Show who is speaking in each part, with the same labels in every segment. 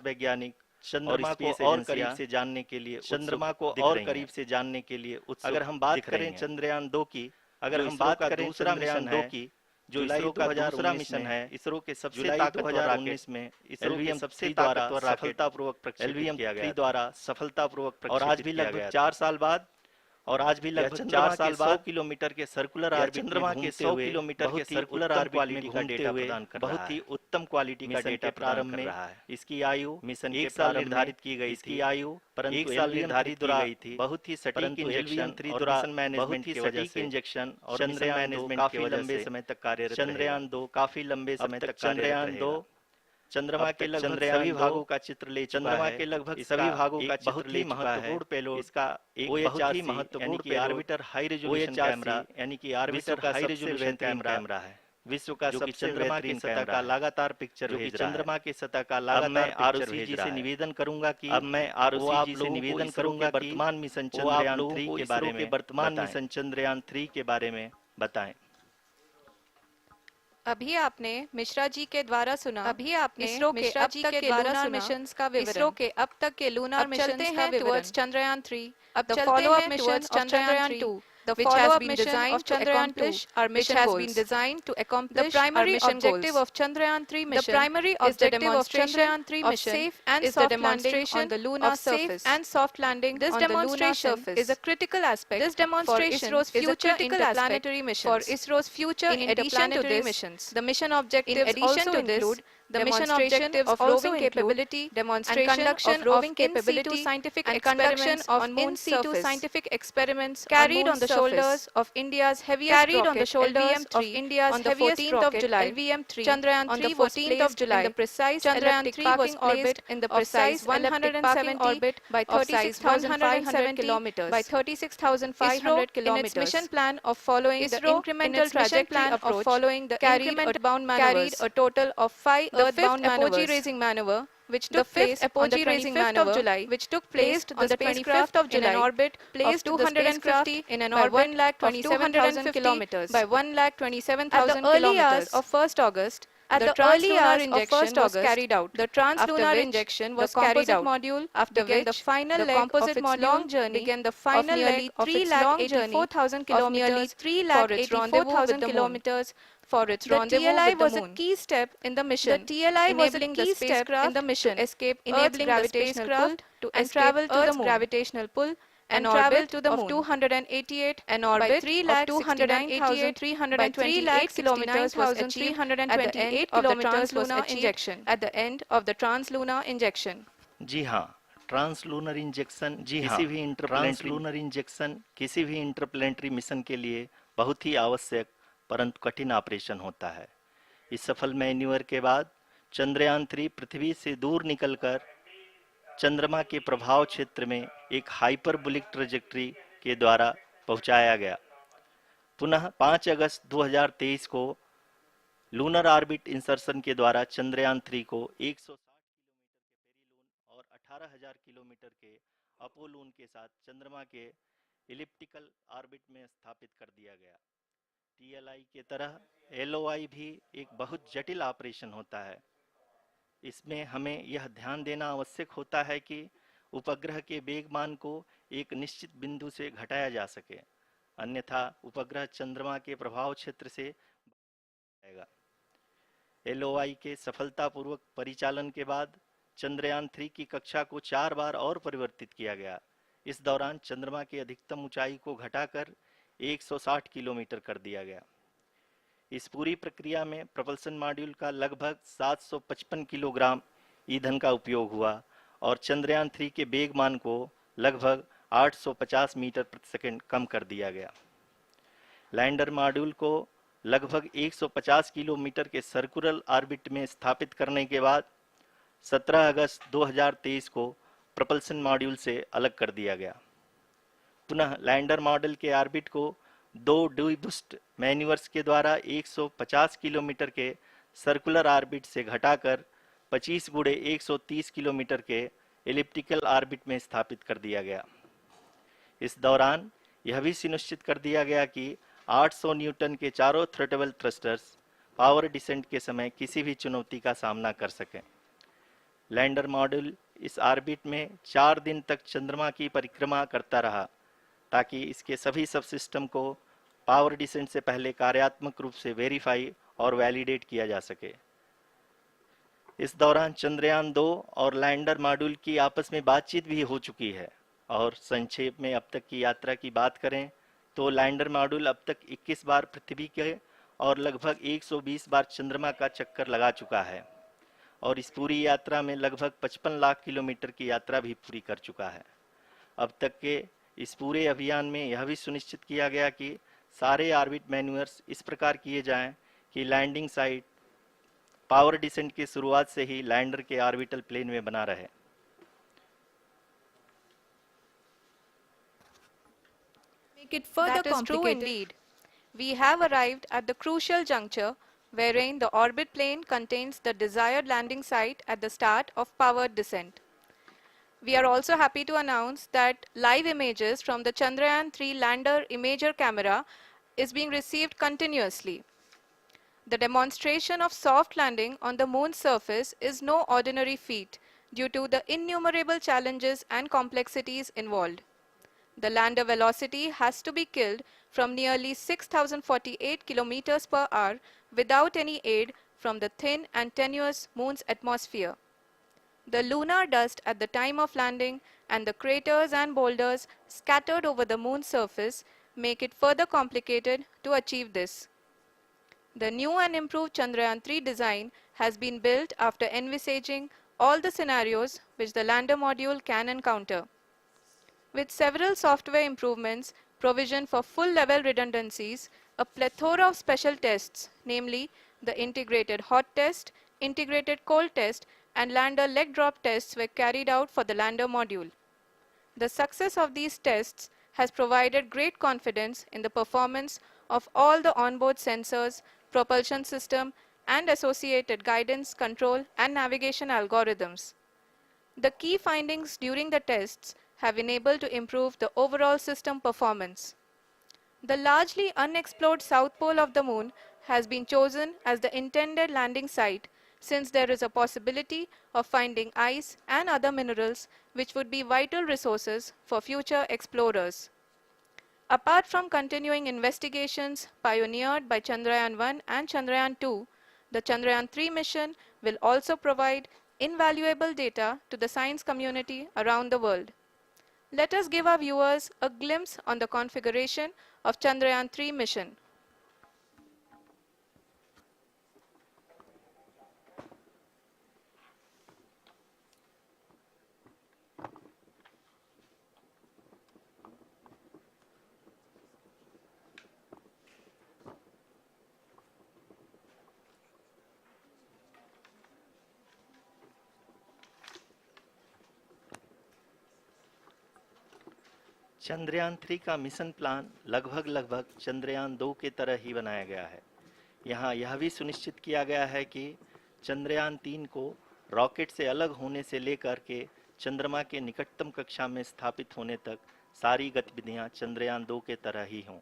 Speaker 1: वैज्ञानिक चंद्रमा को और करीब से जानने के लिए अगर हम बात करें चंद्रयान 2 की, अगर हम बात करें दूसरा मिशन 2 की, जो इसरो का दूसरा मिशन है, इसरो के सबसे ताकतवर रॉकेट में इसरो के सबसे ताकतवर सफलतापूर्वक प्रक्षेपित किया गया और आज भी लगभग 4 साल बाद 100 किलोमीटर के सर्कुलर ऑर्बिट चंद्रमा के 100 किलोमीटर के सर्कुलर ऑर्बिट में घूमते हुए बहुत ही उत्तम क्वालिटी का डेटा प्रारंभ में इसकी आयु मिशन के साल निर्धारित की गई, इसकी आयु परंतु 1 साल निर्धारित की गई थी, बहुत ही सटीक इंजेक्शन और मिशन मैनेजमेंट की वजह से इंजेक्शन और चंद्रयान काफी लंबे समय तक कार्यरत रहा। चंद्रयान 2 काफी लंबे समय तक चंद्रयान 2 चंद्रमा के लगभग सभी भागों का चित्र ले चुका है। चंद्रमा के लगभग सभी भागों का चित्र ले चुका है। इसका एक बहुत ही महत्वपूर्ण payload orbiter high resolution camera यानी कि आर्बिटर हाई रेजोल्यूशन कैमरा है, विश्व का सबसे चंद्रमा की सतह का लगातार पिक्चर भेज रहा है। चंद्रमा की सतह का लगातार आरओसी से निवेदन करूंगा कि वर्तमान मिशन चंद्रयान-3 के बारे में बताएं।
Speaker 2: अभी आपने मिश्रा जी के द्वारा सुना इसरो के अब तक के लूनर मिशंस का विवरण। इसरो के अब तक के लूनर मिशंस का विवरण। टुवर्ड्स Chandrayaan-3, अब चलते हैं mission Chandrayaan-2, which has been designed to accomplish our mission goals. The primary objective of Chandrayaan-3 mission is the demonstration of safe and soft landing on the lunar surface. This demonstration is a critical aspect for ISRO's future interplanetary missions. The mission objectives also include the mission objectives of roving capability, demonstration of roving capability, scientific experiments on moon surface, scientific experiments carried on the shoulders of India's heaviest rocket on the 14th of July. Chandrayaan-3 was placed in the precise elliptic parking orbit in the precise 170 by 36,500 kilometers by 36,500 kilometers. In its mission plan of following the incremental trajectory approach, carried a total of 5 earthbound apogee-raising maneuver, which took place on the 25th of July, which took place on the 25th of July in an orbit placed 250 in an orbit of 227,000 kilometers by 127,000 kilometers. At the early hours of 1st August, the trans-lunar injection was carried out. The trans-lunar injection was carried out. Module after which the final leg of its long journey began the final leg of its long journey of nearly 384,000 kilometers for its rendezvous with the moon. The TLI was a key step in the mission, enabling the spacecraft to escape Earth's gravitational pull and travel to the moon. Gravitational pull and travel to the moon of 288 an orbit of 289,328 kilometers was achieved at the end of the trans-lunar injection.
Speaker 1: जी हाँ, translunar injection किसी भी interplanetary mission के लिए बहुत ही आवश्यक परंतु कठिन operation होता है। इस सफल मैन्यूवर के बाद चंद्रयान-3 पृथ्वी से दूर निकलकर चंद्रमा के प्रभाव क्षेत्र में एक हाइपरबोलिक ट्रैजेक्टरी के द्वारा पहुंचाया गया। पुनः 5 अगस्त 2023 को लूनर ऑर्बिट इंसर्शन के द्वारा चंद्रयान-3 को 160 किलोमीटर के पेरिलून और 18,000 किलोमीटर के अपोलून के साथ चंद्रमा के इलिप्टिकल ऑर्बिट में स्थापित कर दिया गया। टीएलआई के तरह एलओआई भी एक बहुत जटिल ऑपरेशन होता है। इसमें हमें यह ध्यान देना आवश्यक होता है कि उपग्रह के वेगमान को एक निश्चित बिंदु से घटाया जा सके, अन्यथा उपग्रह चंद्रमा के प्रभाव क्षेत्र से जाएगा। एलओआई के सफलतापूर्वक परिचालन के बाद चंद्रयान-3 की कक्षा को 4 बार और परिवर्तित किया गया। इस दौरान चंद्रमा की अधिकतम ऊंचाई को घटाकर 160 किलोमीटर कर दिया गया। इस पूरी प्रक्रिया में प्रपल्सन मॉड्यूल का लगभग 755 किलोग्राम ईंधन का उपयोग हुआ और चंद्रयान-3 के वेगमान को लगभग 850 मीटर प्रति सेकंड कम कर दिया गया। लैंडर मॉड्यूल को लगभग 150 किलोमीटर के सर्कुलर ऑर्बिट में स्थापित करने के बाद 17 अगस्त 2023 को प्रपल्सन मॉड्यूल से अलग कर दिया गया। पुनः लैंडर मॉडल के ऑर्बिट को 2 डीबूस्ट मैन्यूवर्स के द्वारा 150 किलोमीटर के सर्कुलर ऑर्बिट से घटाकर 25 गुणे 130 किलोमीटर के एलिप्टिकल ऑर्बिट में स्थापित कर दिया गया। इस दौरान यह भी सुनिश्चित कर दिया गया कि 800 न्यूटन के चारों थ्रोटल थ्रस्टर्स पावर डिसेंट के समय किसी भी चुनौती का सामना कर सकें। लैंडर मॉड्यूल इस ऑर्बिट में 4 दिन तक चंद्रमा की परिक्रमा करता रहा ताकि इसके सभी सब सिस्टम को पावर डिसेंट से पहले कार्यात्मक रूप से वेरीफाई और वैलिडेट किया जा सके। इस दौरान चंद्रयान 2 और लैंडर मॉड्यूल की आपस में बातचीत भी हो चुकी है। और संक्षेप में अब तक की यात्रा की बात करें तो लैंडर मॉड्यूल अब तक 21 बार पृथ्वी के और लगभग 120 बार चंद्रमा का चक्कर लगा चुका है और इस पूरी यात्रा में लगभग 55 लाख किलोमीटर की यात्रा भी पूरी कर चुका है। अब तक के इस पूरे अभियान में यह भी सुनिश्चित किया गया कि सारे ऑर्बिट मैन्यूअर्स इस प्रकार किए जाएं कि लैंडिंग साइट पावर डिसेंट की शुरुआत से ही लैंडर के ऑर्बिटल प्लेन में बना रहे।
Speaker 2: Make it further complicated. That is true indeed. We have arrived at the crucial juncture wherein the orbit plane contains the desired landing site at the start of powered descent. We are also happy to announce that live images from the Chandrayaan-3 lander imager camera is being received continuously. The demonstration of soft landing on the moon's surface is no ordinary feat due to the innumerable challenges and complexities involved. The lander velocity has to be killed from nearly 6,048 kilometers per hour without any aid from the thin and tenuous moon's atmosphere. The lunar dust at the time of landing and the craters and boulders scattered over the moon's surface make it further complicated to achieve this. The new and improved Chandrayaan-3 design has been built after envisaging all the scenarios which the lander module can encounter. With several software improvements, provision for full-level redundancies, a plethora of special tests, namely the integrated hot test, integrated cold test, and lander leg drop tests were carried out for the lander module. The success of these tests has provided great confidence in the performance of all the onboard sensors, propulsion system, and associated guidance, control, and navigation algorithms. The key findings during the tests have enabled to improve the overall system performance. The largely unexplored south pole of the moon has been chosen as the intended landing site since there is a possibility of finding ice and other minerals which would be vital resources for future explorers. Apart from continuing investigations pioneered by Chandrayaan-1 and Chandrayaan-2, the Chandrayaan-3 mission will also provide invaluable data to the science community around the world. Let us give our viewers a glimpse on the configuration of Chandrayaan-3 mission.
Speaker 1: Chandrayaan 3 का mission plan लगभग चंद्रयान 2 के तरह ही बनाया गया है। यहाँ यह भी सुनिश्चित किया गया है कि चंद्रयान 3 को रॉकेट से अलग होने से लेकर के चंद्रमा के निकटतम कक्षा में स्थापित होने तक सारी गतिविधियाँ चंद्रयान 2 के तरह ही हों।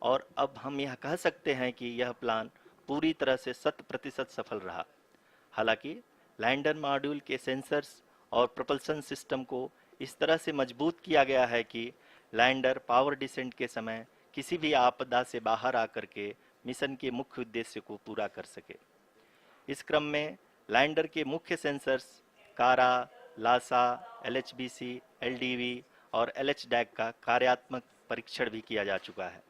Speaker 1: और अब हम यह कह सकते हैं कि यह प्लान पूरी तरह से 100% सफल रहा। हालांकि लैंडर मॉड्यूल के सेंसर्स और propulsion सिस्टम को इस तरह से मजबूत किया गया है कि लैंडर पावर डिसेंट के समय किसी भी आपदा से बाहर आकर के मिशन के मुख्य उद्देश्य को पूरा कर सके। इस क्रम में लैंडर के मुख्य सेंसर्स कारा, लासा, LHBC, LDV और LHDAC का कार्यात्मक परीक्षण भी किया जा चुका है।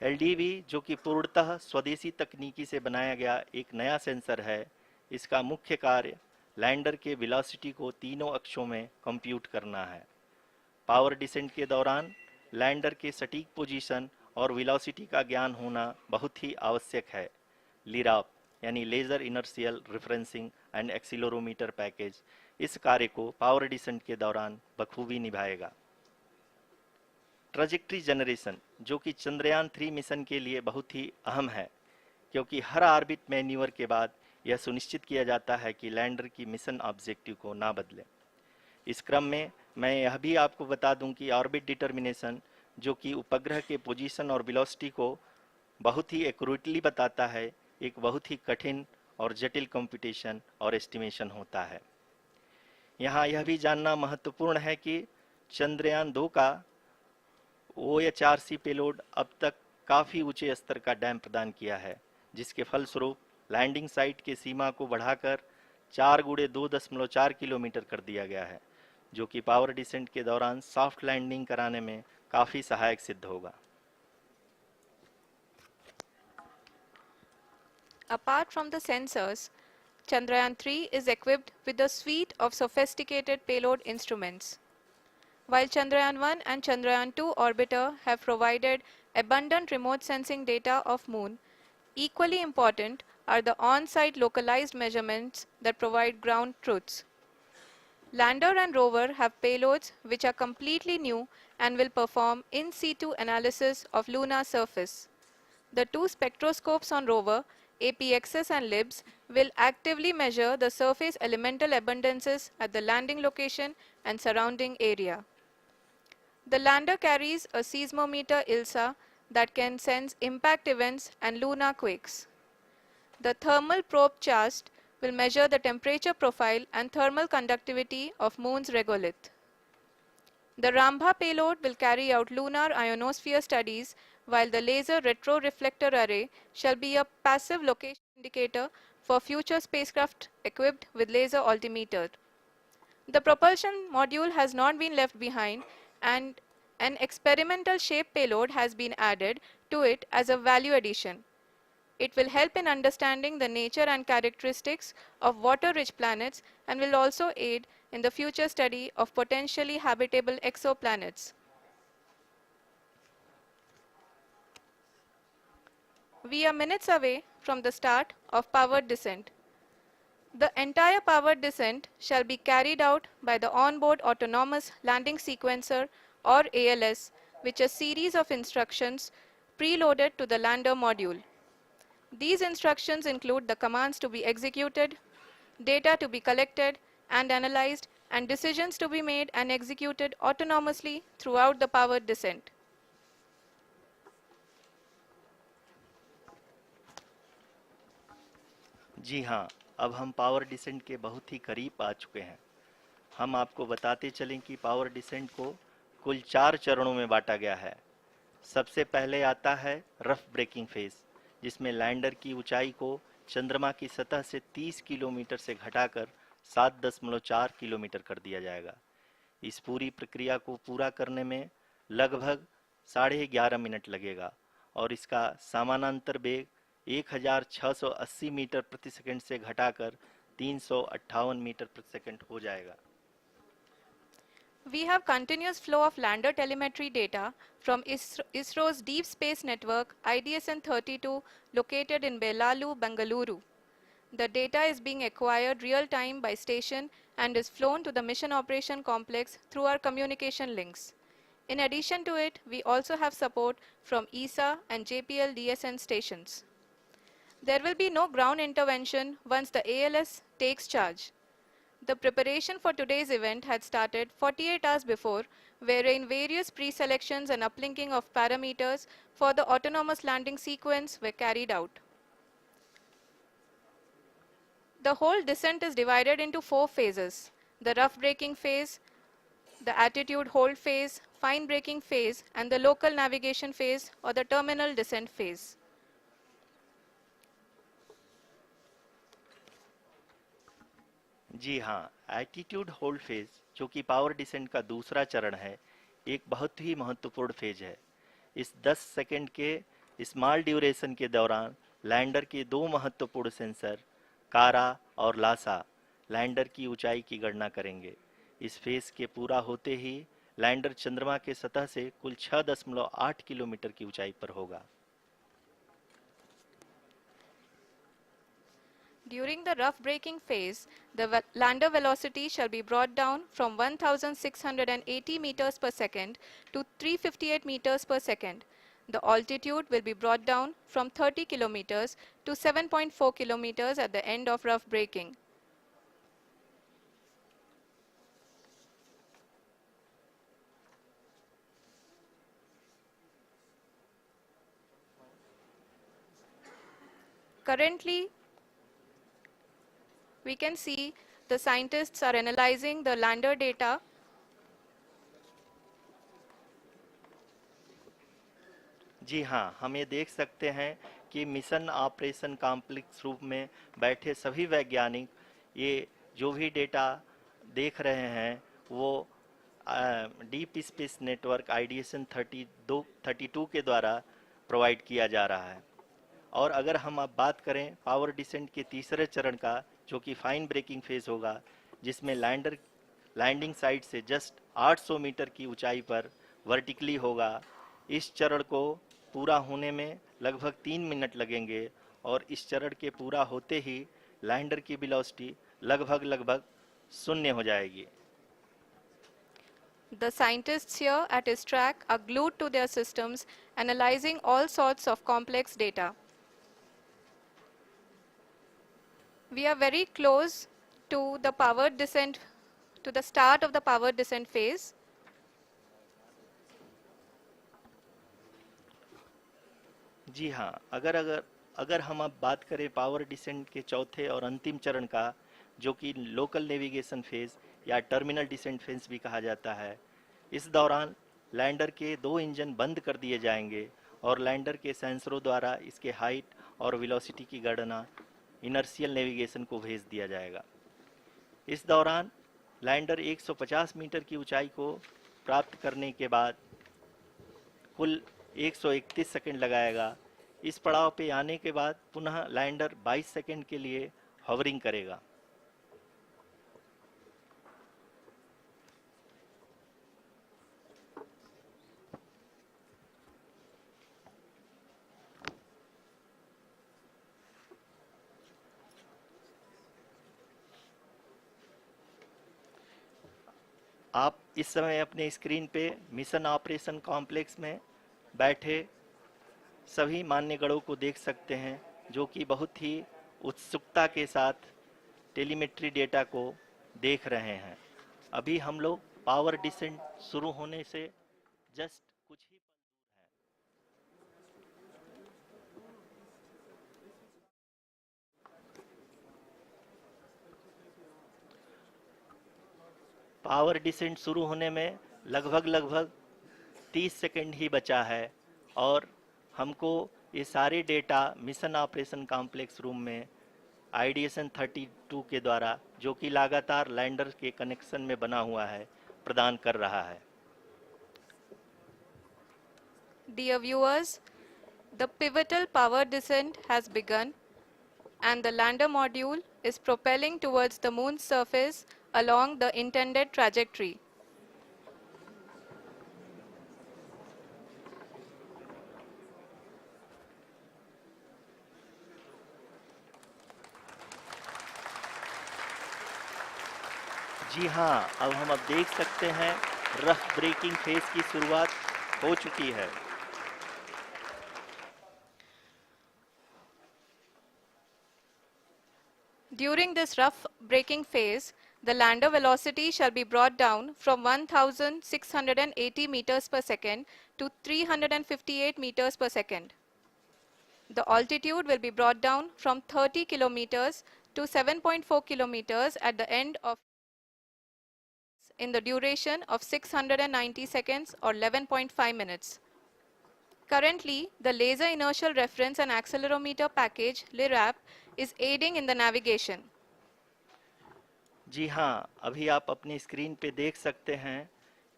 Speaker 1: LDV जो कि पूर्णतः स्वदेशी तकनीकी से बनाया गया एक नया सेंसर है, इसका मुख्य कार्य लैंडर के वेलोसिटी को तीनों अक्षों में कंप्यूट करना है। पावर डिसेंट के दौरान लैंडर के सटीक पोजीशन और वेलोसिटी का ज्ञान होना बहुत ही आवश्यक है। लिराप यानी laser inertial referencing and accelerometer package इस कार्य को पावर डिसेंट के दौरान बखूबी निभाएगा। ट्रैजेक्टरी जनरेशन जो कि चंद्रयान 3 मिशन के लिए बहुत ही अहम है, क्योंकि हर ऑर्बिट मैन्यूवर के बाद यह सुनिश्चित किया जाता है कि लैंडर की मिशन ऑब्जेक्टिव को ना बदले। इस क्रम में मैं यह भी आपको बता दूं कि ऑर्बिट डिटर्मिनेशन जो कि उपग्रह के पोजीशन और वेलोसिटी को बहुत ही एक्यूरेटली बताता है, एक बहुत ही कठिन और जटिल कंप्यूटेशन और एस्टिमेशन होता है। यहाँ यह भी जानना महत्वपूर्ण है कि चंद्रयान 2 का OHRC पेलोड अब तक काफ़ी ऊंचे स्तर का डैम प्रदान किया है, जिसके फलस्वरूप लैंडिंग साइट की सीमा को बढ़ाकर 4 × 2.4 किलोमीटर कर दिया गया है, जो कि पावर डिसेंट के दौरान सॉफ्ट लैंडिंग कराने में काफ़ी सहायक सिद्ध होगा।
Speaker 2: Apart from the sensors, Chandrayaan-3 is equipped with a suite of sophisticated payload instruments. While Chandrayaan-1 and Chandrayaan-2 orbiter have provided abundant remote sensing data of Moon, equally important are the on-site localized measurements that provide ground truths. Lander and rover have payloads which are completely new and will perform in situ analysis of lunar surface. The two spectroscopes on rover, APXS and LIBS, will actively measure the surface elemental abundances at the landing location and surrounding area. The lander carries a seismometer ILSA that can sense impact events and lunar quakes. The thermal probe CHAST will measure the temperature profile and thermal conductivity of Moon's regolith. The Rambha payload will carry out lunar ionosphere studies, while the laser retroreflector array shall be a passive location indicator for future spacecraft equipped with laser altimeter. The propulsion module has not been left behind, and an experimental shape payload has been added to it as a value addition. It will help in understanding the nature and characteristics of water-rich planets and will also aid in the future study of potentially habitable exoplanets. We are minutes away from the start of powered descent. The entire powered descent shall be carried out by the onboard autonomous landing sequencer or ALS, which is a series of instructions preloaded to the lander module. These instructions include the commands to be executed, data to be collected and analyzed, and decisions to be made and executed autonomously throughout the powered descent.
Speaker 1: जी हाँ, अब हम power descent के बहुत ही करीब आ चुके हैं। हम आपको बताते चलें कि पावर डिसेंट को कुल 4 चरणों में बांटा गया है। सबसे पहले आता है रफ ब्रेकिंग फेज, जिसमें लैंडर की ऊंचाई को चंद्रमा की सतह से 30 किलोमीटर से घटाकर 7.4 किलोमीटर कर दिया जाएगा। इस पूरी प्रक्रिया को पूरा करने में लगभग 11.5 मिनट लगेगा और इसका समानांतर वेग 1680 मीटर प्रति सेकंड से घटाकर 358 मीटर प्रति सेकंड हो जाएगा।
Speaker 2: We have continuous flow of lander telemetry data from ISRO's Deep Space Network IDSN-32 located in Belalu, Bengaluru. The data is being acquired real-time by station and is flown to the Mission Operation Complex through our communication links. In addition to it, we also have support from ESA and JPL DSN stations. There will be no ground intervention once the ALS takes charge. The preparation for today's event had started 48 hours before, wherein various pre-selections and uplinking of parameters for the autonomous landing sequence were carried out. The whole descent is divided into 4 phases: the rough braking phase, the attitude hold phase, fine braking phase, and the local navigation phase or the terminal descent phase.
Speaker 1: जी हाँ, attitude hold phase, जो कि power descent का दूसरा चरण है, एक बहुत ही महत्वपूर्ण फेज है। इस 10 सेकंड के स्मॉल ड्यूरेशन के दौरान लैंडर के 2 महत्वपूर्ण सेंसर कारा और लासा लैंडर की ऊंचाई की गणना करेंगे। इस फेज के पूरा होते ही लैंडर चंद्रमा के सतह से कुल 6.8 किलोमीटर की ऊंचाई पर होगा।
Speaker 2: During the rough braking phase, the lander velocity shall be brought down from 1680 meters per second to 358 meters per second. The altitude will be brought down from 30 kilometers to 7.4 kilometers at the end of rough braking. Currently, We can see the scientists are analyzing the lander data.
Speaker 1: जी हाँ, हम ये देख सकते हैं कि mission operation complex रूप में बैठे सभी वैज्ञानिक ये जो भी डेटा देख रहे हैं वो डीप स्पेस नेटवर्क आईडीएसन 32 के द्वारा प्रोवाइड किया जा रहा है। और अगर हम अब बात करें पावर डिसेंट के तीसरे चरण का, जो कि फाइन ब्रेकिंग फेज होगा, जिसमें लैंडर लैंडिंग साइट से जस्ट 800 मीटर की ऊंचाई पर वर्टिकली होगा। इस चरण को पूरा होने में लगभग 3 मिनट लगेंगे और इस चरण के पूरा होते ही लैंडर की वेलोसिटी लगभग शून्य हो जाएगी।
Speaker 2: The scientists here at his track are glued to their systems, analyzing all sorts of complex data. We are very close to the power descent, to the start of the power descent phase.
Speaker 1: जी हाँ, अगर अगर अगर हम अब बात करें power descent के चौथे और अंतिम चरण का, जो कि लोकल नेविगेशन फेज या टर्मिनल डिसेंट फेज भी कहा जाता है, इस दौरान लैंडर के 2 इंजन बंद कर दिए जाएंगे और लैंडर के सेंसरों द्वारा इसके हाइट और वेलोसिटी की गणना इनर्शियल नेविगेशन को भेज दिया जाएगा। इस दौरान लैंडर 150 मीटर की ऊंचाई को प्राप्त करने के बाद कुल 131 सेकंड लगाएगा। इस पड़ाव पे आने के बाद पुनः लैंडर 22 सेकंड के लिए हॉवरिंग करेगा। आप इस समय अपने स्क्रीन पे मिशन ऑपरेशन कॉम्प्लेक्स में बैठे सभी मान्यगणों को देख सकते हैं, जो कि बहुत ही उत्सुकता के साथ टेलीमेट्री डेटा को देख रहे हैं। अभी हम लोग पावर डिसेंट शुरू होने से जस्ट कुछ ही पल दूर हैं। पावर डिसेंट शुरू होने में लगभग 30 सेकंड ही बचा है और हमको ये सारे data mission operation complex room में आईडीएसन 32 के द्वारा, जो कि लगातार लैंडर के कनेक्शन में बना हुआ है, प्रदान कर रहा है।
Speaker 2: Dear viewers, the pivotal power descent has begun and the lander module is propelling towards the moon's surface along the intended trajectory.
Speaker 1: जी हाँ, अब देख सकते हैं रफ ब्रेकिंग फेज की शुरुआत हो चुकी है।
Speaker 2: During this rough braking phase, the lander velocity shall be brought down from 1680 meters per second to 358 meters per second. The altitude will be brought down from 30 kilometers to 7.4 kilometers at the end of in the duration of 690 seconds or 11.5 minutes. Currently, the Laser Inertial Reference and Accelerometer package (LIRAP) is aiding in the navigation.
Speaker 1: जी हाँ, अभी आप अपनी screen पे देख सकते हैं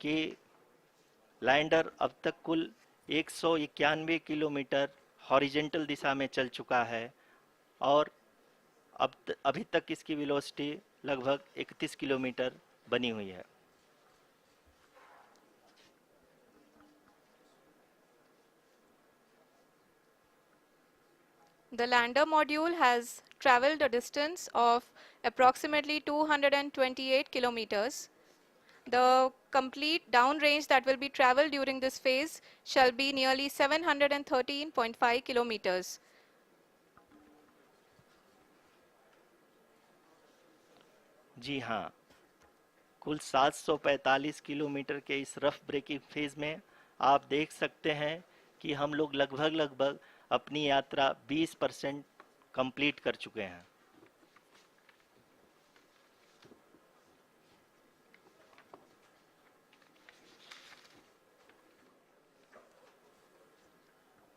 Speaker 1: कि lander अब तक कुल 191 किलोमीटर हॉरिजेंटल दिशा में चल चुका है और अभी तक इसकी वेलोसिटी लगभग 31 किलोमीटर बनी हुई है।
Speaker 2: The lander module has traveled a distance of approximately 228 kilometers. The complete downrange that will be traveled during this phase shall be nearly 713.5 kilometers.
Speaker 1: जी हाँ, कुल 745 किलोमीटर के इस रफ ब्रेकिंग फेज में आप देख सकते हैं कि हम लोग लगभग अपनी यात्रा 20% कंप्लीट कर चुके हैं।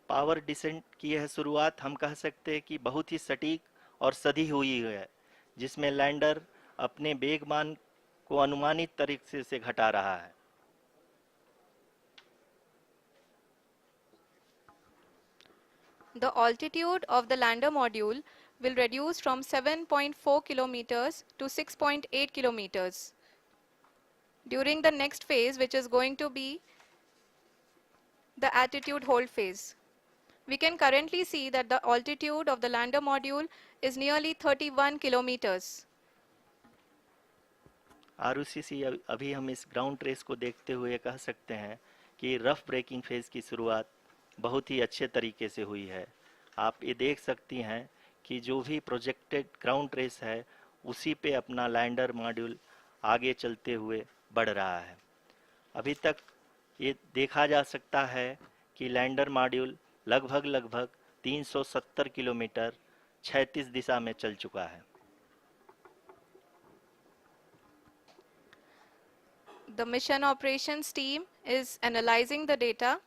Speaker 1: पावर डिसेंट की यह शुरुआत हम कह सकते हैं कि बहुत ही सटीक और सधी हुई है, जिसमें लैंडर अपने वेगमान को अनुमानित तरीके से घटा रहा है।
Speaker 2: The altitude of the lander module will reduce from 7.4 kilometers to 6.8 kilometers during the next phase, which is going to be the attitude hold phase. We can currently see that the altitude of the lander module is nearly 31 kilometers.
Speaker 1: आरयूसीसी अभी हम इस ground race को देखते हुए कह सकते हैं कि रफ ब्रेकिंग फेज की शुरुआत बहुत ही अच्छे तरीके से हुई है। आप ये देख सकती हैं कि जो भी प्रोजेक्टेड ग्राउंड रेस है उसी पे अपना लैंडर मॉड्यूल आगे चलते हुए बढ़ रहा है। अभी तक ये देखा जा सकता है कि लैंडर मॉड्यूल लगभग 370 किलोमीटर क्षैतिज दिशा में चल चुका है।
Speaker 2: The mission operations team is analyzing the data.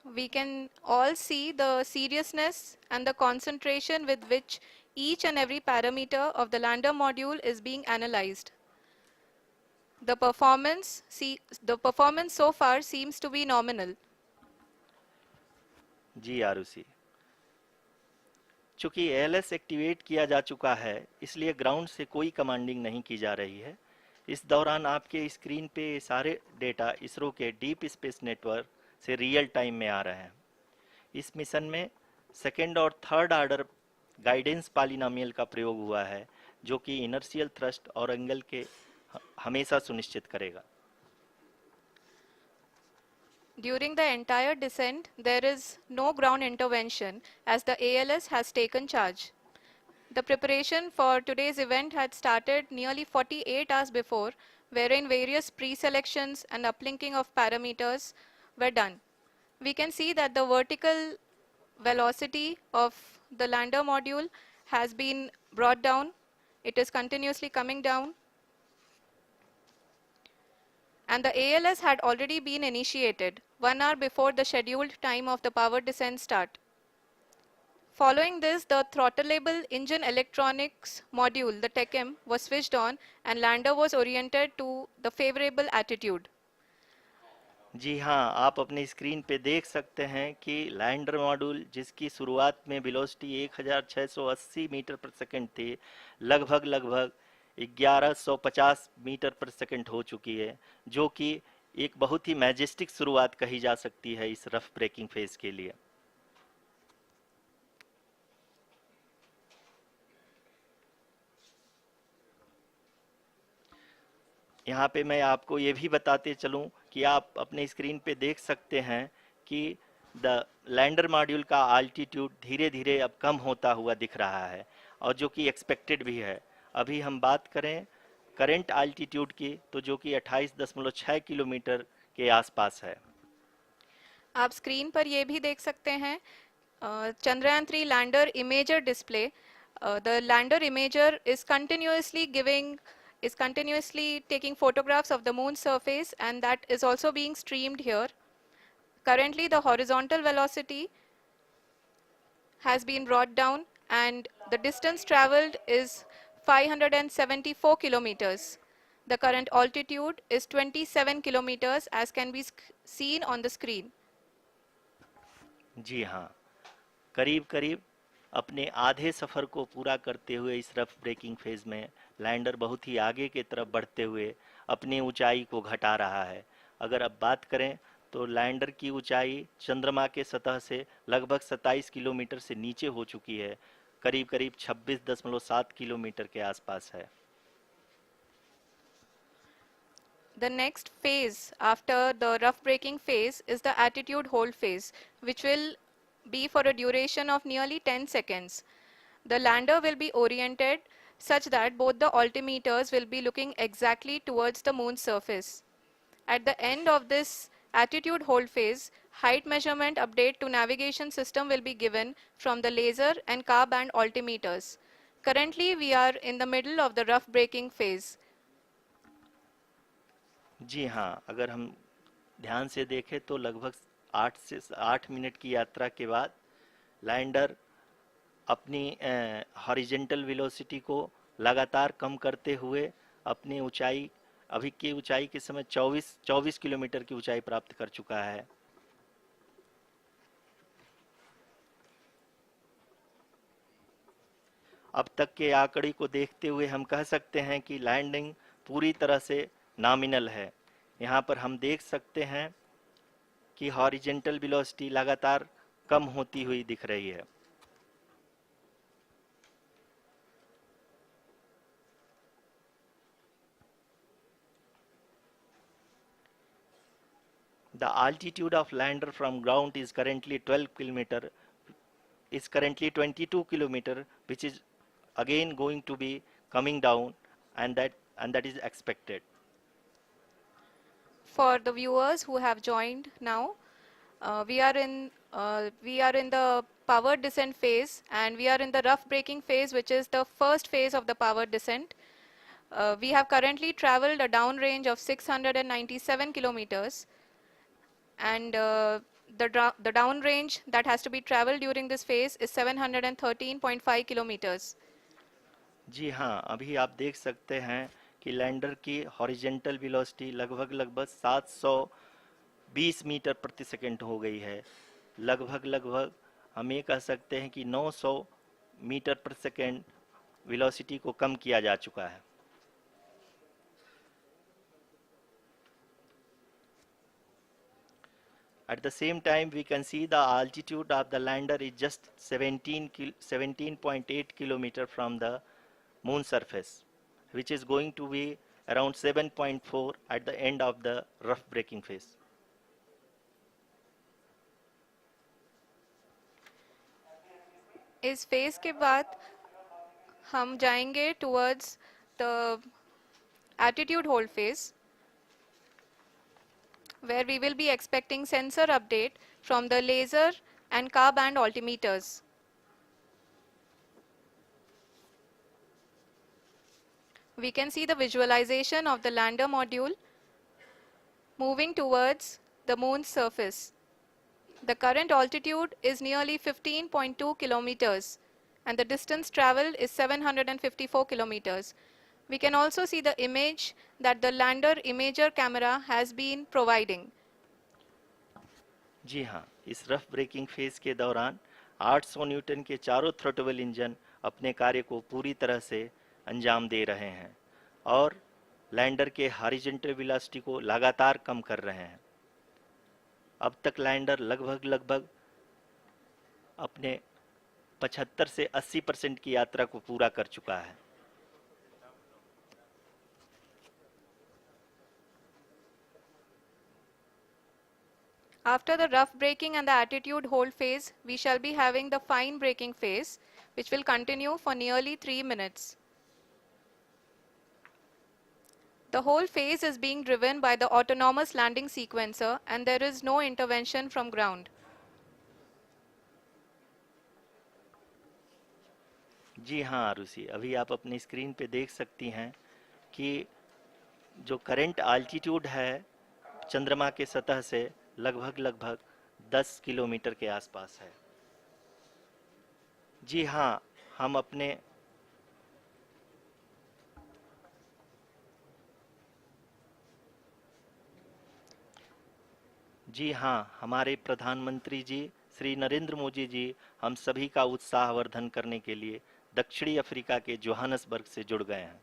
Speaker 2: We can all see the seriousness and the concentration with which each and every parameter of the lander module is being analyzed. The performance so far seems to be nominal.
Speaker 1: जी आरुषि, चूंकि ALS activate किया जा चुका है इसलिए ground से कोई commanding नहीं की जा रही है। इस दौरान आपके स्क्रीन पे सारे डेटा इसरो के डीप स्पेस नेटवर्क से रियल टाइम में आ रहे हैं। इस मिशन में सेकेंड और थर्ड ऑर्डर गाइडेंस पॉलिनोमियल का प्रयोग हुआ है, जो कि इनर्शियल थ्रस्ट और एंगल के हमेशा सुनिश्चित करेगा।
Speaker 2: During the entire descent, there is no ground intervention as the ALS has taken charge. The preparation for today's event had started nearly 48 hours before, wherein various pre-selections and uplinking of parameters were done. We can see that the vertical velocity of the lander module has been brought down. It is continuously coming down. And the ALS had already been initiated 1 hour before the scheduled time of the power descent start. Following this, the throttleable engine electronics module, the TECM, was switched on and lander was oriented to the favorable attitude.
Speaker 1: जी हाँ, आप अपने screen पे देख सकते हैं कि lander module जिसकी शुरुआत में वेलोसिटी 1680 मीटर पर सेकंड थी, लगभग 1150 मीटर पर सेकंड हो चुकी है, जो कि एक बहुत ही मैजेस्टिक शुरुआत कही जा सकती है इस रफ ब्रेकिंग फेज के लिए। यहाँ पे मैं आपको ये भी बताते चलूँ कि आप अपने स्क्रीन पे देख सकते हैं कि द लैंडर मॉड्यूल का आल्टीट्यूड धीरे धीरे अब कम होता हुआ दिख रहा है, और जो कि एक्सपेक्टेड भी है। अभी हम बात करें करंट आल्टीट्यूड की, तो जो कि 28.6 किलोमीटर के आसपास है।
Speaker 2: आप स्क्रीन पर ये भी देख सकते हैं Chandrayaan 3 lander imager display. The lander imager is continuously taking photographs of the moon's surface, and that is also being streamed here. Currently the horizontal velocity has been brought down and the distance traveled is 574 kilometers. The current altitude is 27 kilometers as can be seen on the screen.
Speaker 1: जी हाँ, करीब अपने आधे सफ़र को पूरा करते हुए इस rough breaking phase में लैंडर बहुत ही आगे की तरफ बढ़ते हुए अपनी ऊंचाई को घटा रहा है। अगर अब बात करें तो लैंडर की ऊंचाई चंद्रमा के सतह से लगभग 27 किलोमीटर से नीचे हो चुकी है, करीब 26.7 किलोमीटर के आसपास है।
Speaker 2: The next phase after the rough braking phase is the attitude hold phase, which will be for a duration of nearly 10 seconds. The lander will be oriented such that both the altimeters will be looking exactly towards the moon's surface. At the end of this attitude hold phase, height measurement update to navigation system will be given from the laser and car band altimeters. Currently, we are in the middle of the rough braking phase.
Speaker 1: जी हाँ, अगर हम ध्यान से देखें तो लगभग 8 minute की यात्रा के बाद लैंडर अपनी हॉरिजेंटल वेलोसिटी को लगातार कम करते हुए अपनी ऊंचाई, अभी की ऊंचाई के समय 24 किलोमीटर की ऊंचाई प्राप्त कर चुका है। अब तक के आंकड़े को देखते हुए हम कह सकते हैं कि लैंडिंग पूरी तरह से नॉमिनल है। यहाँ पर हम देख सकते हैं कि हॉरिजेंटल वेलोसिटी लगातार कम होती हुई दिख रही है। The altitude of lander from ground is currently 22 kilometer, which is again going to be coming down, and that is expected.
Speaker 2: For the viewers who have joined now, we are in the powered descent phase, and we are in the rough braking phase, which is the first phase of the powered descent. We have currently traveled a downrange of 697 kilometers, and the downrange that has to be traveled during this phase is 713.5 kilometers.
Speaker 1: जी हाँ, अभी आप देख सकते हैं कि lander की horizontal velocity लगभग 720 metre प्रति सेकंड हो गई है। लगभग हम ये कह सकते हैं कि 900 मीटर प्रति सेकंड वेलोसिटी को कम किया जा चुका है। At the same time, we can see the altitude of the lander is just 17.8 kilometer from the moon surface, which is going to be around 7.4 at the end of the rough braking phase.
Speaker 2: इस phase के बाद हम जाएंगे towards the attitude hold phase, where we will be expecting sensor update from the laser and car band altimeters. We can see the visualization of the lander module moving towards the moon's surface. The current altitude is nearly 15.2 kilometers, and the distance traveled is 754 kilometers. We can also see the image that the lander imager camera has been providing.
Speaker 1: जी हाँ, इस rough breaking phase के दौरान 800 Newton के चारों throttle engine अपने कार्य को पूरी तरह से अंजाम दे रहे हैं और लैंडर के हॉरिजॉन्टल वेलोसिटी को लगातार कम कर रहे हैं। अब तक लैंडर लगभग अपने 75 से 80% की यात्रा को पूरा कर चुका है।
Speaker 2: After the rough braking and the attitude hold phase, we shall be having the fine braking phase, which will continue for nearly 3 minutes. The whole phase is being driven by the autonomous landing sequencer, and there is no intervention from ground.
Speaker 1: जी हाँ आरुषि, अभी आप अपनी screen पे देख सकती हैं कि जो करंट आल्टीट्यूड है चंद्रमा के सतह से लगभग 10 किलोमीटर के आसपास है। जी हाँ, हम अपने जी हाँ, हमारे प्रधानमंत्री जी श्री नरेंद्र मोदी जी हम सभी का उत्साहवर्धन करने के लिए दक्षिणी अफ्रीका के जोहानसबर्ग से जुड़ गए हैं।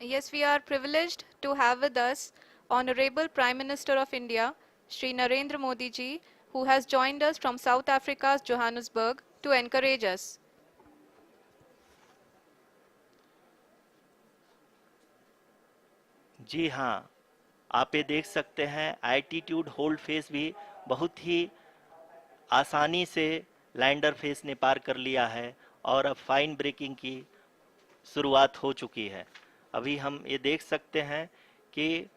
Speaker 2: Yes, we are privileged to have with us Honorable Prime Minister of India, Shri Narendra Modi ji, who has joined us from South Africa's Johannesburg to encourage us.
Speaker 1: जी हाँ, आप ये देख सकते हैं एल्टीट्यूड होल्ड फेस भी बहुत ही आसानी से लैंडर फेस ने पार कर लिया है और अब फाइन ब्रेकिंग की शुरुआत हो चुकी है। अभी हम ये देख सकते हैं कि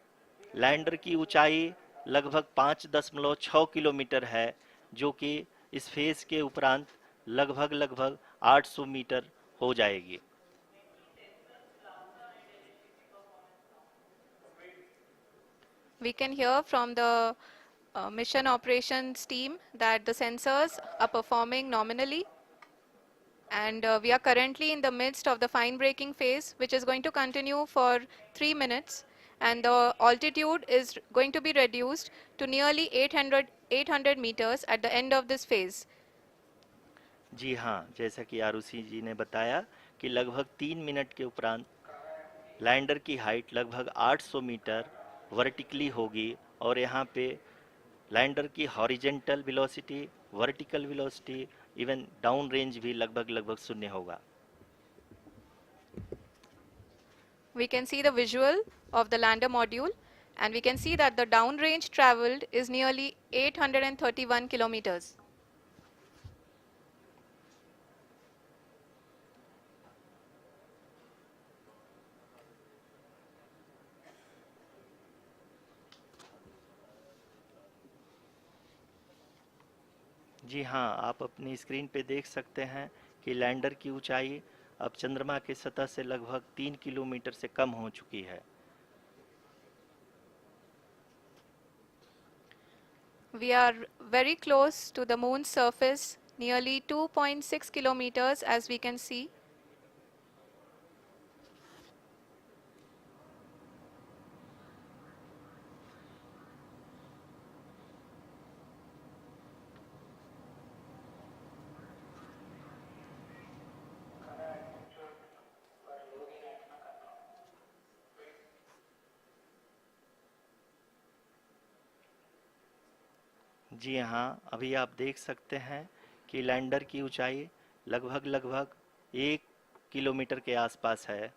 Speaker 1: लैंडर की ऊंचाई लगभग 5.6 किलोमीटर है, जो कि इस फेज के उपरांत लगभग लगभग 800 मीटर हो जाएगी।
Speaker 2: We can hear from the mission operations team that the sensors are performing nominally, and we are currently in the midst of the fine braking phase, which is going to continue for 3 minutes, and the altitude is going to be reduced to nearly 800 meters at the end of this phase.
Speaker 1: जी हाँ, जैसा कि आरुषि जी ने बताया कि लगभग 3 minute के उपरांत lander की हाइट लगभग 800 मीटर वर्टिकली होगी, और यहाँ पे लैंडर की horizontal velocity, vertical velocity, even down range भी लगभग लगभग शून्य होगा।
Speaker 2: We can see the visual of the lander module, and we can see that the downrange traveled is nearly 831 kilometers.
Speaker 1: जी हाँ, आप अपनी स्क्रीन पे देख सकते हैं कि लैंडर की ऊंचाई अब चंद्रमा की सतह से लगभग 3 किलोमीटर से कम हो चुकी है।
Speaker 2: We are very close to the moon's surface, nearly 2.6 kilometers as we can see.
Speaker 1: जी हाँ, अभी आप देख सकते हैं कि लैंडर की ऊंचाई लगभग लगभग 1 किलोमीटर के आसपास है।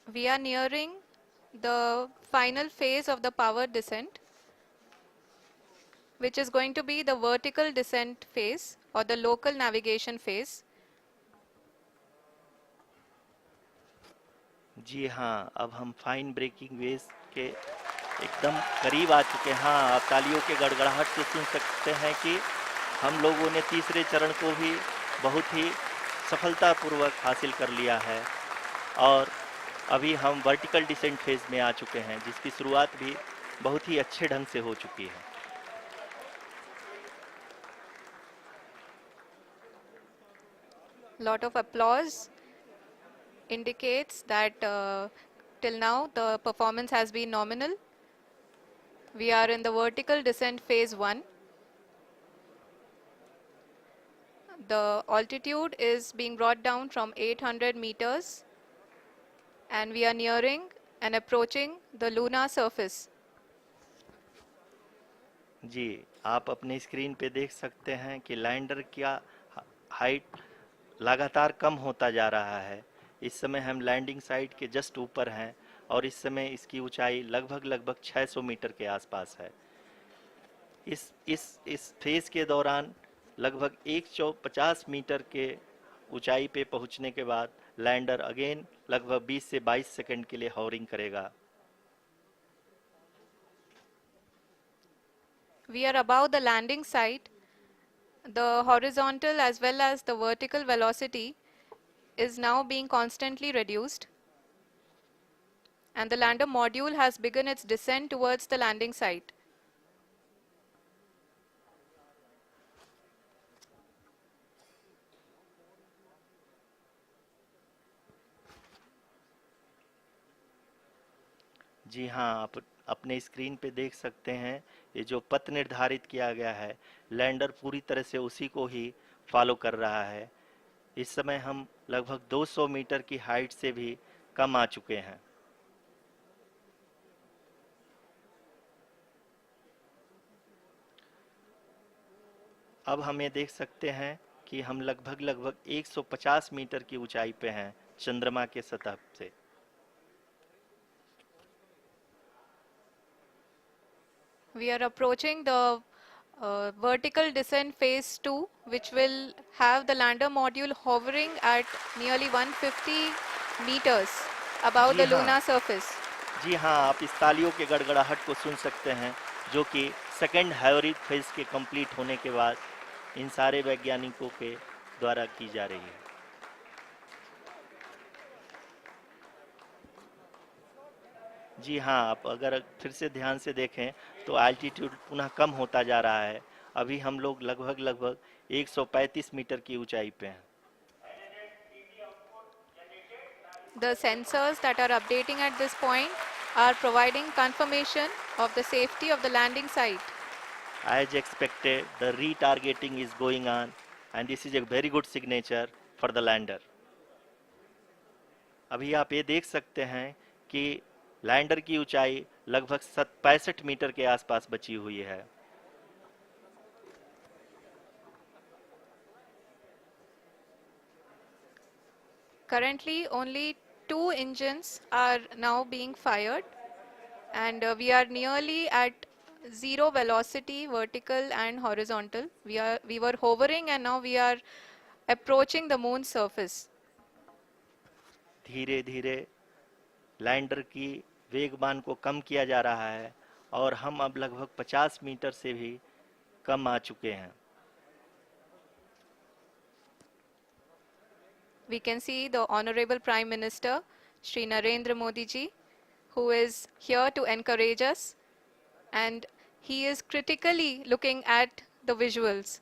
Speaker 2: We are nearing the final phase of the power descent, which is going to be the vertical descent phase or the local navigation phase.
Speaker 1: जी हाँ, अब हम फाइन ब्रेकिंग वेव के एकदम करीब आ चुके हैं। हाँ, आप तालियों के गड़गड़ाहट से सुन सकते हैं कि हम लोगों ने तीसरे चरण को भी बहुत ही सफलतापूर्वक हासिल कर लिया है, और अभी हम वर्टिकल डिसेंट फेज में आ चुके हैं, जिसकी शुरुआत भी बहुत ही अच्छे ढंग से हो चुकी है।
Speaker 2: Lot of applause indicates that till now the performance has been nominal. We are in the vertical descent phase 1. The altitude is being brought down from 800 meters, and we are nearing and approaching the lunar surface.
Speaker 1: जी, आप अपने screen पे देख सकते हैं कि lander का height लगातार कम होता जा रहा है। इस समय हम लैंडिंग साइट के जस्ट ऊपर हैं, और इस समय इसकी ऊंचाई लगभग लगभग 600 मीटर के आसपास है। इस फेज के दौरान लगभग 150 मीटर के ऊंचाई पे पहुंचने के बाद लैंडर अगेन लगभग 20 से 22 सेकंड के लिए हॉवरिंग करेगा।
Speaker 2: We are above the landing site. The horizontal as well as the vertical velocity is now being constantly reduced, and the lander module has begun its descent towards the landing site.
Speaker 1: जी हाँ, आप अपने screen पे देख सकते हैं, ये जो पथ निर्धारित किया गया है, लैंडर पूरी तरह से उसी को ही फॉलो कर रहा है। इस समय हम लगभग 200 मीटर की हाइट से भी कम आ चुके हैं। अब हम ये देख सकते हैं कि हम लगभग लगभग 150 मीटर की ऊंचाई पे हैं चंद्रमा के सतह से।
Speaker 2: We are approaching the vertical descent phase 2, which will have the lander module hovering at nearly 150 meters above
Speaker 1: ji
Speaker 2: the
Speaker 1: हाँ,
Speaker 2: lunar surface.
Speaker 1: जी हाँ, आप इस तालियों के गड़गड़ाहट को सुन सकते हैं, जो कि सेकंड हाइब्रिड फेज के कंप्लीट होने के बाद इन सारे वैज्ञानिकों के द्वारा की जा रही है। जी हाँ, आप अगर फिर से ध्यान से देखें तो एल्टीट्यूड पुनः कम होता जा रहा है। अभी हम लोग लगभग 135 मीटर की ऊंचाई पे हैं।
Speaker 2: The sensors that are updating at this point are providing confirmation of the safety of the landing site.
Speaker 1: As expected, the retargeting is going on, and this is a very good signature for the lander. अभी आप ये देख सकते हैं कि lander की ऊंचाई लगभग 65 मीटर के आसपास बची हुई है।
Speaker 2: Currently, only 2 engines are now being fired, and we are nearly at zero velocity, vertical and horizontal. We were hovering, and now we are approaching the moon's surface.
Speaker 1: धीरे धीरे लैंडर की वेगमान को कम किया जा रहा है और हम अब लगभग 50 मीटर से भी कम आ चुके हैं।
Speaker 2: We can see the Honorable Prime Minister, Shri Narendra Modi ji, who is here to encourage us, and he is critically looking at the visuals.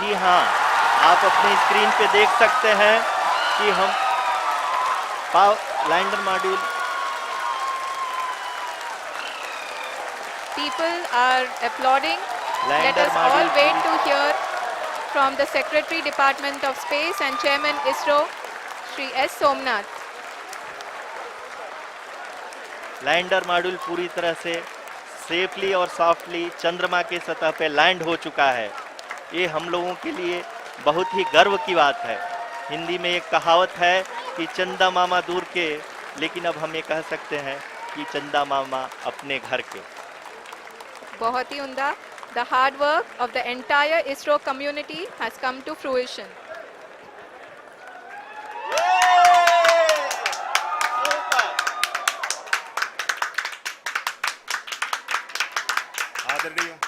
Speaker 1: जी हाँ, आप अपनी स्क्रीन पे देख सकते हैं कि हम lander module
Speaker 2: People are applauding. Let
Speaker 1: lander
Speaker 2: us all
Speaker 1: module
Speaker 2: wait to hear from the Secretary Department of Space and Chairman ISRO, Shri S. Somnath.
Speaker 1: Lander module पूरी तरह से सेफली और सॉफ्टली चंद्रमा के सतह पे लैंड हो चुका है। ये हम लोगों के लिए बहुत ही गर्व की बात है। हिंदी में एक कहावत है कि चंदा मामा दूर के, लेकिन अब हम ये कह सकते हैं कि चंदा मामा अपने घर के।
Speaker 2: बहुत ही उम्दा. The hard work of the entire ISRO community has come to fruition.
Speaker 3: आदरणीय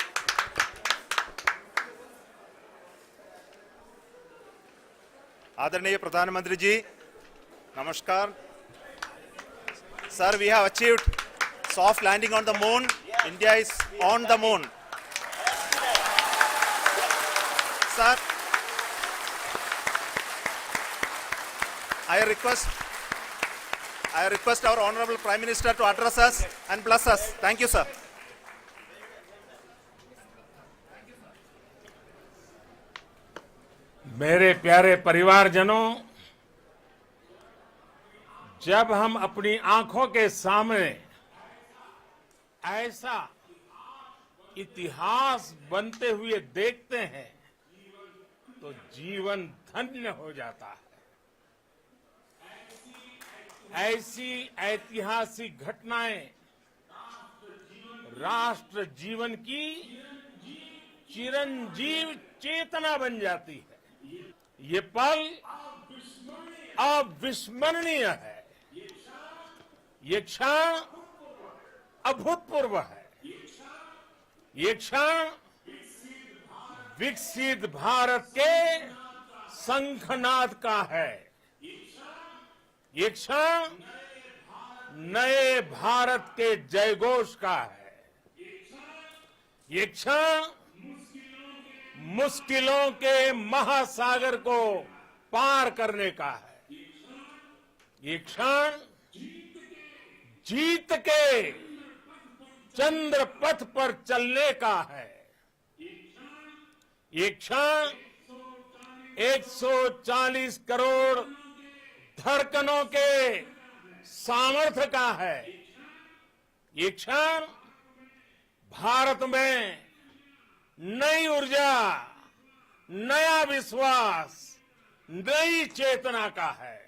Speaker 3: आदरणीय प्रधानमंत्री जी, नमस्कार. Sir, we have achieved soft landing on the moon. India is on the moon. Sir, I request our Honorable Prime Minister to address us and bless us. Thank you, sir.
Speaker 4: मेरे प्यारे परिवारजनों, जब हम अपनी आंखों के सामने ऐसा इतिहास बनते हुए देखते हैं तो जीवन धन्य हो जाता है। ऐसी ऐतिहासिक घटनाएं राष्ट्र जीवन की चिरंजीव चेतना बन जाती है। ये पल अविस्मरणीय है। ये क्षण अभूतपूर्व है। ये क्षण विकसित भारत के शंखनाद का है। ये क्षण नए भारत के जयघोष का है। ये क्षण मुश्किलों के महासागर को पार करने का है। ये क्षण जीत के चंद्र पथ पर चलने का है। ये क्षण 140 करोड़ धड़कनों के सामर्थ्य का है। ये क्षण भारत में नई ऊर्जा, नया विश्वास, नई चेतना का है।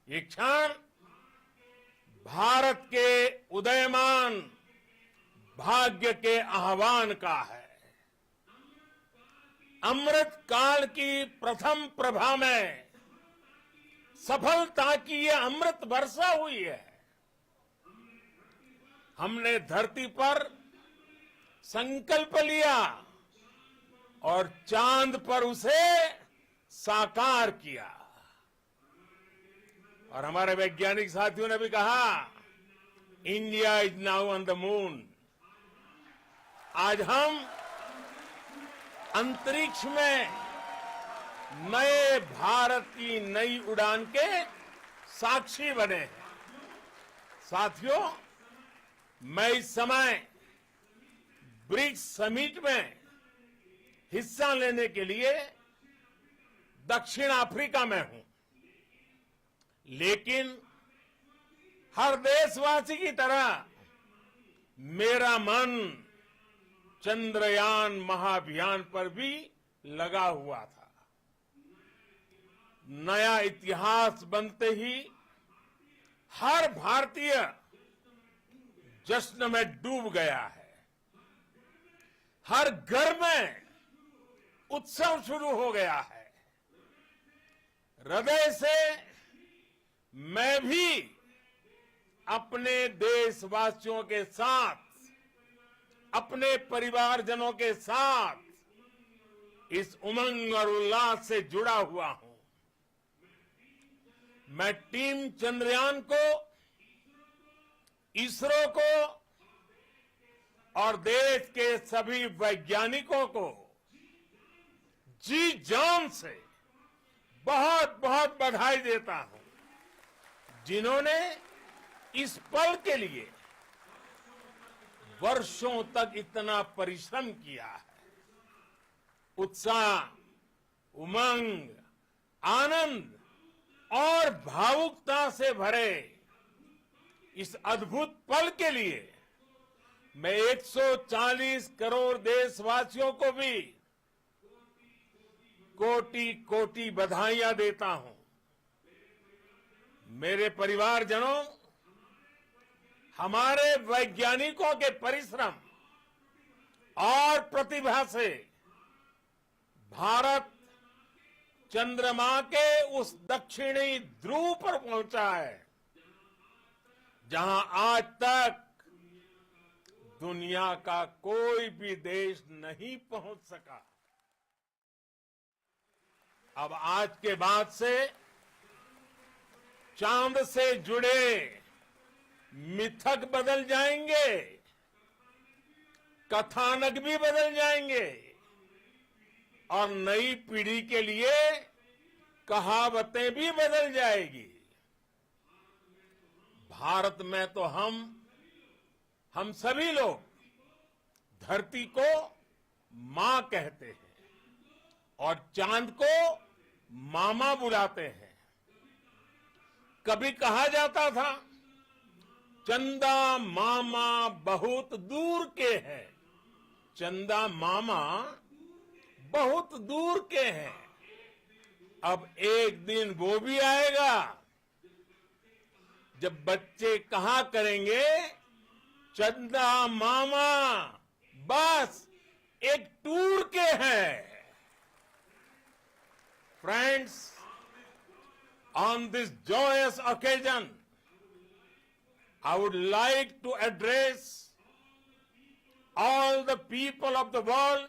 Speaker 4: ये क्षण भारत के उदयमान भाग्य के आह्वान का है। अमृत काल की प्रथम प्रभा में सफलता की ये अमृत वर्षा हुई है। हमने धरती पर संकल्प लिया और चांद पर उसे साकार किया। और हमारे वैज्ञानिक साथियों ने भी कहा, India is now on the moon. आज हम अंतरिक्ष में नए भारत की नई उड़ान के साक्षी बने हैं। साथियों, मैं इस समय ब्रिक्स समिट में हिस्सा लेने के लिए दक्षिण अफ्रीका में हूं, लेकिन हर देशवासी की तरह मेरा मन चंद्रयान महाअभियान पर भी लगा हुआ था। नया इतिहास बनते ही हर भारतीय जश्न में डूब गया है। हर घर में उत्सव शुरू हो गया है। हृदय से मैं भी अपने देशवासियों के साथ, अपने परिवारजनों के साथ इस उमंग और उल्लास से जुड़ा हुआ हूं। मैं टीम चंद्रयान को, इसरो को और देश के सभी वैज्ञानिकों को जी जान से बहुत बहुत बधाई देता हूं, जिन्होंने इस पल के लिए वर्षों तक इतना परिश्रम किया है। उत्साह, उमंग, आनंद और भावुकता से भरे इस अद्भुत पल के लिए मैं 140 करोड़ देशवासियों को भी कोटि कोटि बधाइयां देता हूं। मेरे परिवारजनों, हमारे वैज्ञानिकों के परिश्रम और प्रतिभा से भारत चंद्रमा के उस दक्षिणी ध्रुव पर पहुंचा है, जहां आज तक दुनिया का कोई भी देश नहीं पहुंच सका। अब आज के बाद से चांद से जुड़े मिथक बदल जाएंगे, कथानक भी बदल जाएंगे और नई पीढ़ी के लिए कहावतें भी बदल जाएगी। भारत में तो हम सभी लोग धरती को मां कहते हैं और चांद को मामा बुलाते हैं। कभी कहा जाता था, चंदा मामा बहुत दूर के हैं। चंदा मामा बहुत दूर के हैं। अब एक दिन वो भी आएगा जब बच्चे कहा करेंगे, चंदा मामा बस एक टूर के हैं। Friends, on this joyous occasion, I would like to address all the people of the world,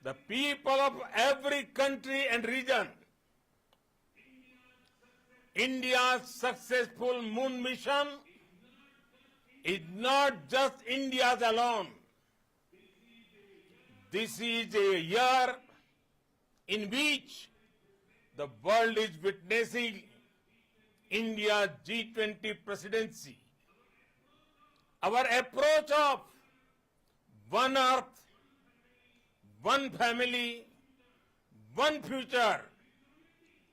Speaker 4: the people of every country and region. India's successful moon mission is not just India's alone. This is a year in which the world is witnessing India's G20 presidency. Our approach of one earth, one family, one future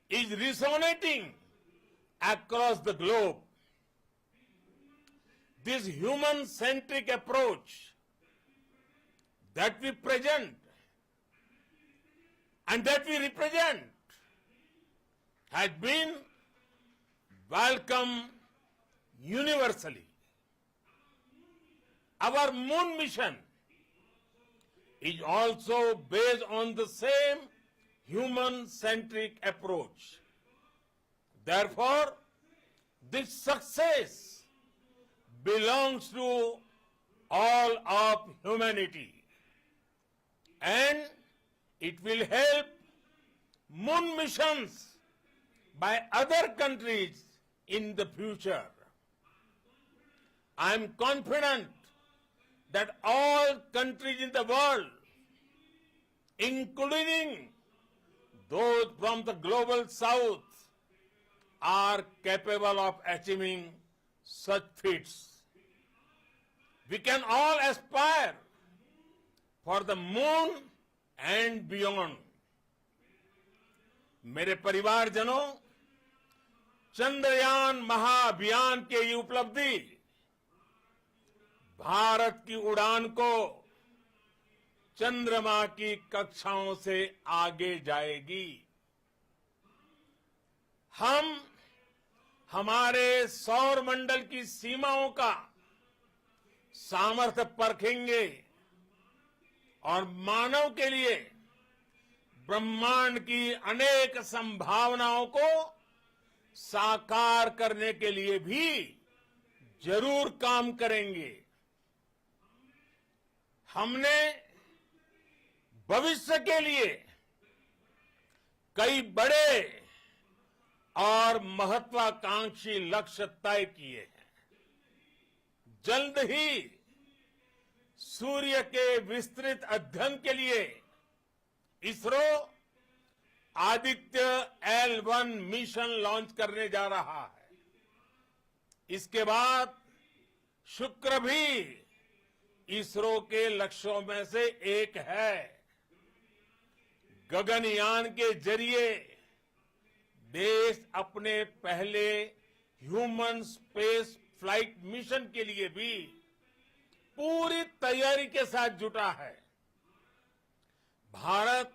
Speaker 4: is resonating across the globe. This human-centric approach that we present and that we represent has been welcome universally. Our moon mission is also based on the same human-centric approach. Therefore, this success belongs to all of humanity, and it will help moon missions by other countries in the future. I am confident that all countries in the world, including those from the global south, are capable of achieving such feats. We can all aspire for the moon and beyond. मेरे परिवारजनों, चंद्रयान महाअभियान के ये उपलब्धि भारत की उड़ान को चंद्रमा की कक्षाओं से आगे जाएगी। हम हमारे सौर मंडल की सीमाओं का सामर्थ्य परखेंगे और मानव के लिए ब्रह्मांड की अनेक संभावनाओं को साकार करने के लिए भी जरूर काम करेंगे। हमने भविष्य के लिए कई बड़े और महत्वाकांक्षी लक्ष्य तय किए हैं। जल्द ही सूर्य के विस्तृत अध्ययन के लिए ISRO Aditya L1 mission launch करने जा रहा है। इसके बाद शुक्र भी इसरो के लक्ष्यों में से एक है। गगनयान के जरिए देश अपने पहले ह्यूमन स्पेस फ्लाइट मिशन के लिए भी पूरी तैयारी के साथ जुटा है। भारत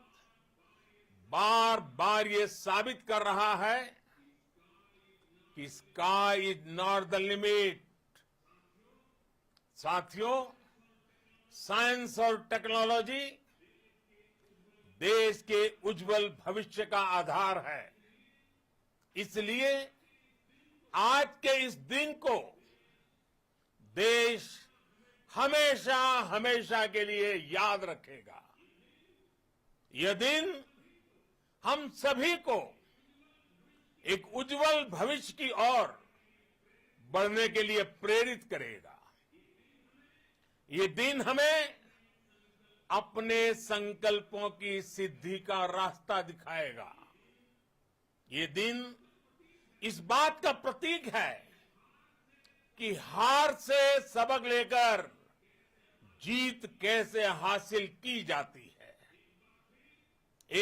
Speaker 4: बार बार ये साबित कर रहा है कि sky is not the limit. साथियों, साइंस और टेक्नोलॉजी देश के उज्जवल भविष्य का आधार है। इसलिए आज के इस दिन को देश हमेशा हमेशा के लिए याद रखेगा। यह दिन हम सभी को एक उज्जवल भविष्य की ओर बढ़ने के लिए प्रेरित करेगा। ये दिन हमें अपने संकल्पों की सिद्धि का रास्ता दिखाएगा। ये दिन इस बात का प्रतीक है कि हार से सबक लेकर जीत कैसे हासिल की जाती है।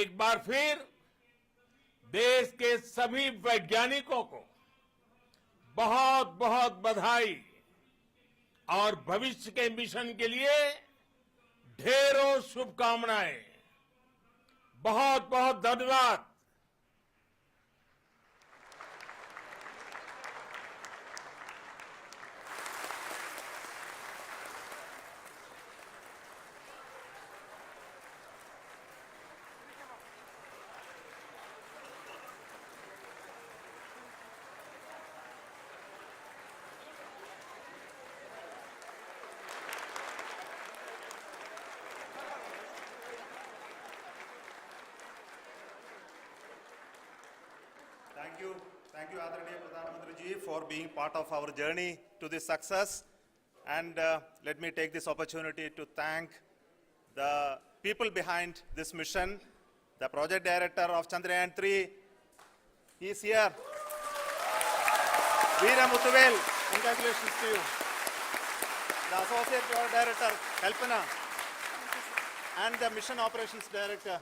Speaker 4: एक बार फिर देश के सभी वैज्ञानिकों को बहुत बहुत बधाई और भविष्य के मिशन के लिए ढेरों शुभकामनाएं। बहुत बहुत धन्यवाद।
Speaker 3: Thank you, Adaraniya Pradhan Mantri ji, for being part of our journey to this success. And let me take this opportunity to thank the people behind this mission, the project director of Chandrayaan-3. He is here. Veera Muthuvel, congratulations to you. The associate project director, Kalpana, and the mission operations director,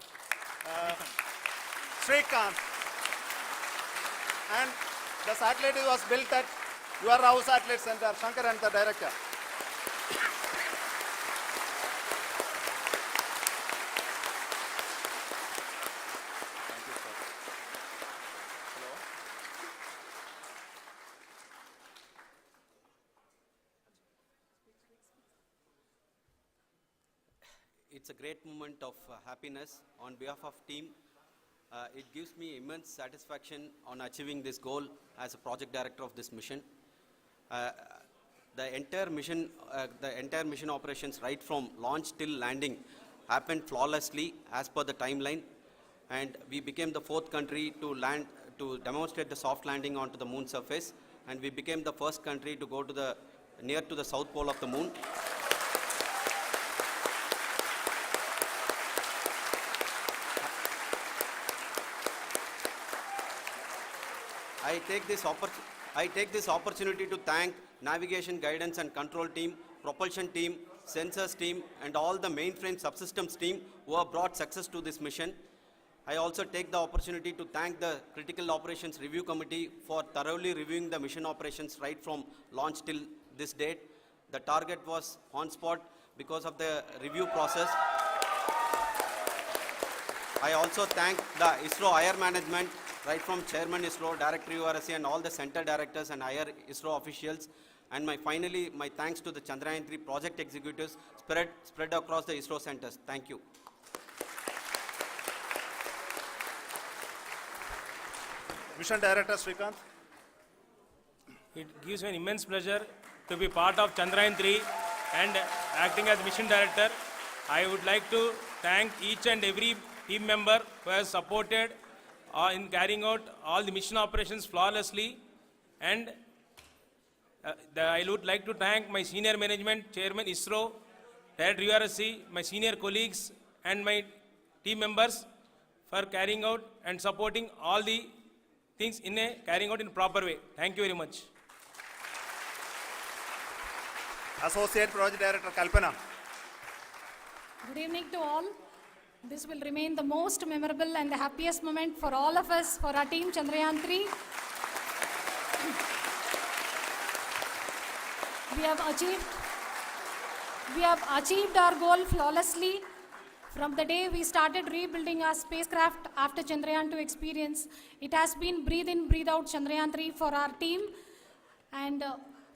Speaker 3: Srikanth. And the satellite was built at your Rahul Satellite Center, Shankar and the director. Thank you, sir. Hello.
Speaker 5: it's a great moment of happiness on behalf of team. It gives me immense satisfaction on achieving this goal as a project director of this mission. The entire mission operations right from launch till landing happened flawlessly as per the timeline, and we became the 4th country to demonstrate the soft landing onto the moon surface, and we became the first country to go to near to the south pole of the moon. I take this opportunity to thank navigation, guidance and control team, propulsion team, sensors team and all the mainframe subsystems team who have brought success to this mission. I also take the opportunity to thank the Critical Operations Review Committee for thoroughly reviewing the mission operations right from launch till this date. The target was on spot because of the review process. I also thank the ISRO higher management, right from Chairman ISRO, Director URSC and all the center directors and higher ISRO officials. And finally, my thanks to the Chandrayaan-3 project executives spread across the ISRO centers. Thank you.
Speaker 3: Mission Director Srikanth.
Speaker 6: It gives me an immense pleasure to be part of Chandrayaan-3 and acting as Mission Director. I would like to thank each and every team member who has supported in carrying out all the mission operations flawlessly, and I would like to thank my senior management, Chairman ISRO, Director URSC, my senior colleagues and my team members for carrying out and supporting all the things carrying out in a proper way. Thank you very much.
Speaker 3: Associate Project Director Kalpana.
Speaker 7: Good evening to all. This will remain the most memorable and the happiest moment for all of us, for our team Chandrayaan-3. We have achieved our goal flawlessly. From the day we started rebuilding our spacecraft after Chandrayaan-2 experience, it has been breathe in, breathe out Chandrayaan-3 for our team. And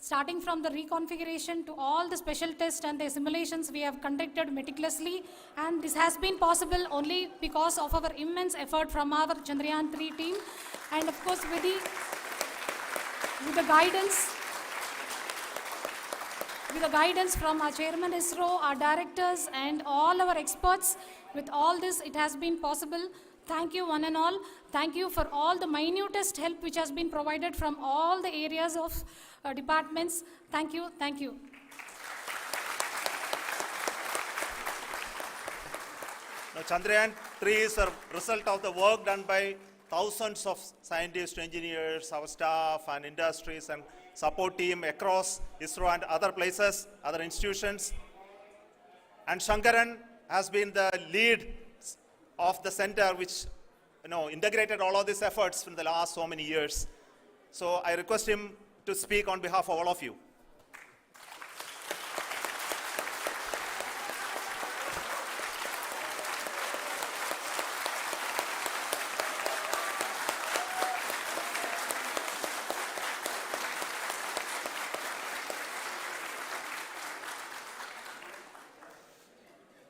Speaker 7: starting from the reconfiguration to all the special tests and the simulations we have conducted meticulously, and this has been possible only because of our immense effort from our Chandrayaan-3 team, and of course with the guidance from our Chairman ISRO, our directors and all our experts. With all this, it has been possible. Thank you one and all. Thank you for all the minutest help which has been provided from all the areas of departments. Thank you. Thank you.
Speaker 3: Now, Chandrayaan-3 is a result of the work done by thousands of scientists, engineers, our staff and industries and support team across ISRO and other places, other institutions. And Shankaran has been the lead of the center which integrated all of these efforts in the last so many years. So I request him to speak on behalf of all of you.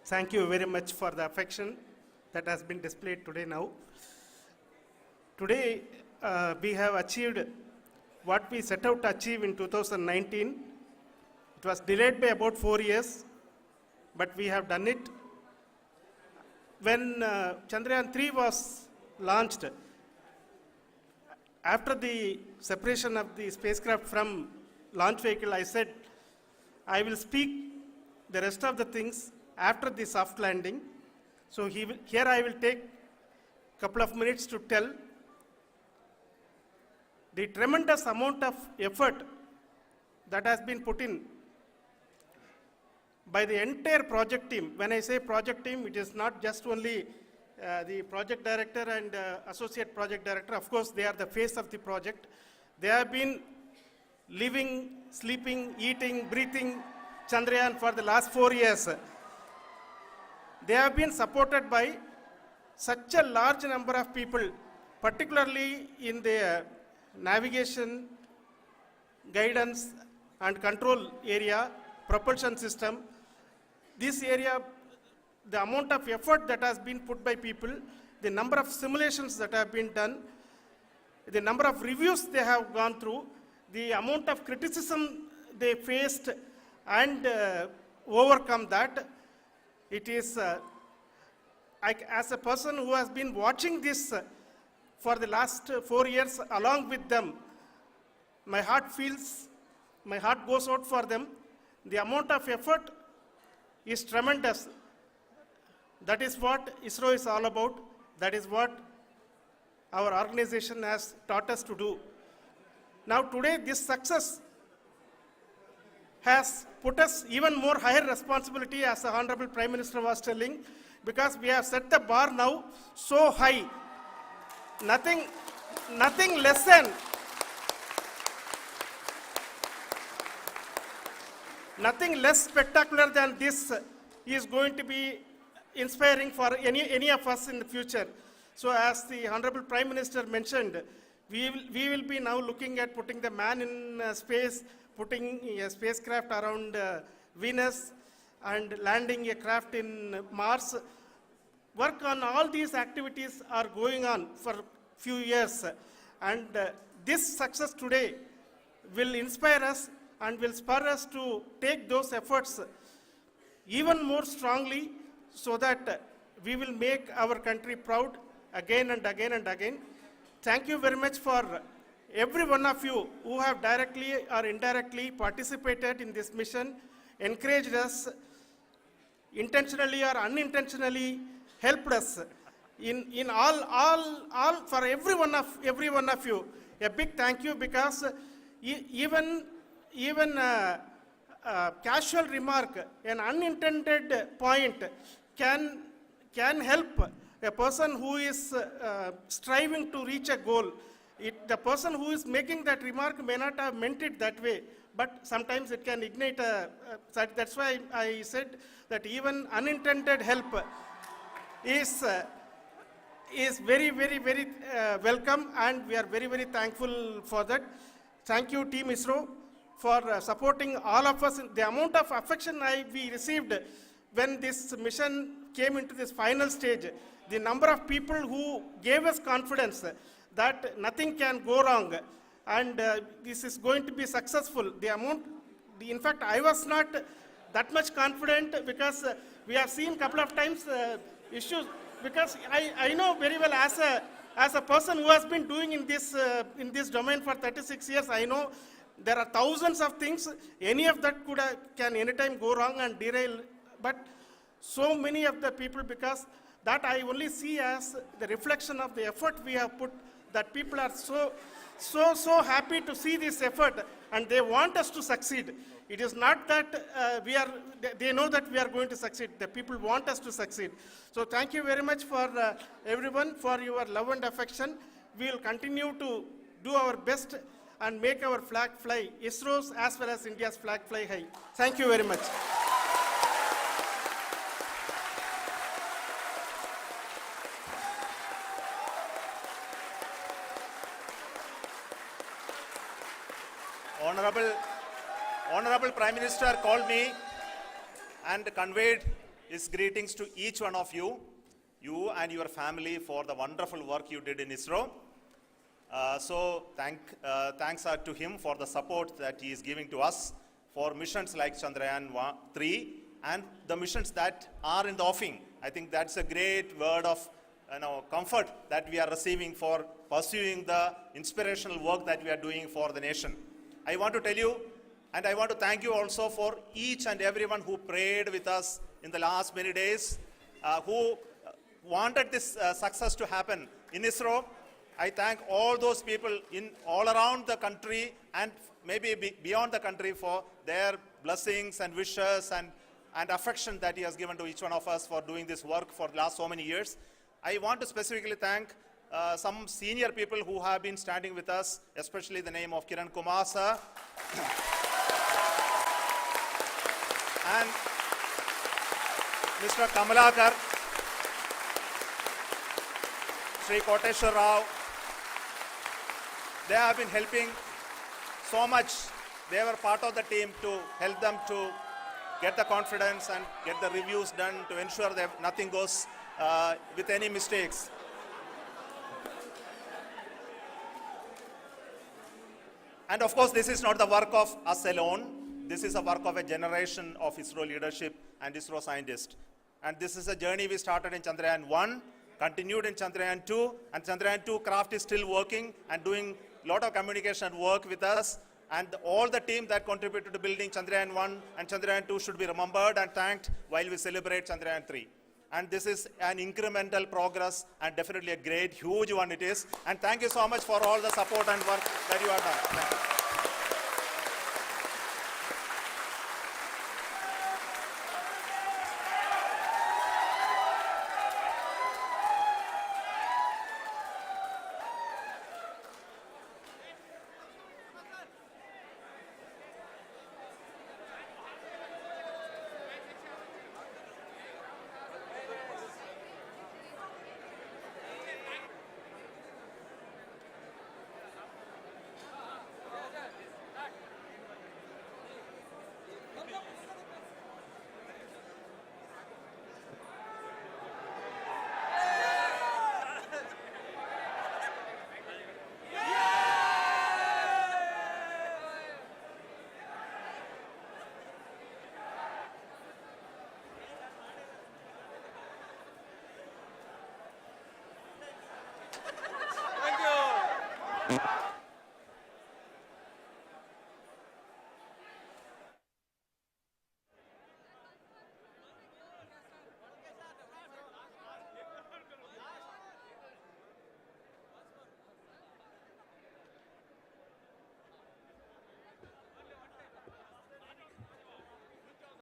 Speaker 8: Thank you very much for the affection that has been displayed today now. Today, we have achieved what we set out to achieve in 2019. It was delayed by about 4 years, but we have done it. When Chandrayaan-3 was launched, after the separation of the spacecraft from launch vehicle, I said, I will speak the rest of the things after the soft landing. So here I will take a couple of minutes to tell the tremendous amount of effort that has been put in by the entire project team. When I say project team, it is not just only the project director and associate project director. Of course, they are the face of the project. They have been living, sleeping, eating, breathing Chandrayaan for the last 4 years. They have been supported by such a large number of people, particularly in the navigation, guidance and control area, propulsion system. This area, the amount of effort that has been put by people, the number of simulations that have been done, the number of reviews they have gone through, the amount of criticism they faced and overcome that. It is, as a person who has been watching this for the last 4 years along with them, my heart goes out for them. The amount of effort is tremendous. That is what ISRO is all about. That is what our organization has taught us to do. Now today, this success has put us even more higher responsibility, as the Honorable Prime Minister was telling, because we have set the bar now so high. Nothing less spectacular than this is going to be inspiring for any of us in the future. So as the Honorable Prime Minister mentioned, we will be now looking at putting the man in space, putting a spacecraft around Venus and landing a craft in Mars. Work on all these activities are going on for few years, and this success today will inspire us and will spur us to take those efforts even more strongly, so that we will make our country proud again and again and again. Thank you very much for every one of you who have directly or indirectly participated in this mission, encouraged us, intentionally or unintentionally helped us in all for every one of you. A big thank you, because even casual remark, an unintended point can help a person who is striving to reach a goal. The person who is making that remark may not have meant it that way, but sometimes it can ignite that's why I said that even unintended help is very, very, very welcome, and we are very, very thankful for that. Thank you, Team ISRO, for supporting all of us. The amount of affection we received when this mission came into this final stage, the number of people who gave us confidence that nothing can go wrong, and this is going to be successful. In fact, I was not that much confident, because we have seen a couple of times issues, because I know very well, as a person who has been doing in this domain for 36 years, I know there are thousands of things. Any of that can anytime go wrong and derail, but so many of the people, because that I only see as the reflection of the effort we have put, that people are so happy to see this effort, and they want us to succeed. It is not that they know that we are going to succeed. The people want us to succeed. So thank you very much for everyone, for your love and affection. We will continue to do our best and make our flag fly, ISRO's as well as India's flag fly high. Thank you very much.
Speaker 3: Honorable Prime Minister called me and conveyed his greetings to each one of you and your family, for the wonderful work you did in ISRO. So thanks are to him for the support that he is giving to us for missions like Chandrayaan-3 and the missions that are in the offing. I think that's a great word of comfort that we are receiving for pursuing the inspirational work that we are doing for the nation. I want to tell you, and I want to thank you also for each and everyone who prayed with us in the last many days, who wanted this success to happen in ISRO. I thank all those people all around the country and maybe beyond the country for their blessings and wishes and affection that he has given to each one of us for doing this work for the last so many years. I want to specifically thank some senior people who have been standing with us, especially the name of Kiran Kumar sir and Mr. Kamalakar, Sri Koteshwar Rao. They have been helping so much. They were part of the team to help them to get the confidence and get the reviews done to ensure that nothing goes with any mistakes. And of course, this is not the work of us alone. This is a work of a generation of ISRO leadership and ISRO scientists. And this is a journey we started in Chandrayaan-1, continued in Chandrayaan-2, and Chandrayaan-2 craft is still working and doing a lot of communication work with us. And all the team that contributed to building Chandrayaan-1 and Chandrayaan-2 should be remembered and thanked while we celebrate Chandrayaan-3. And this is an incremental progress and definitely a great, huge one it is. And thank you so much for all the support and work that you have done. Thank you.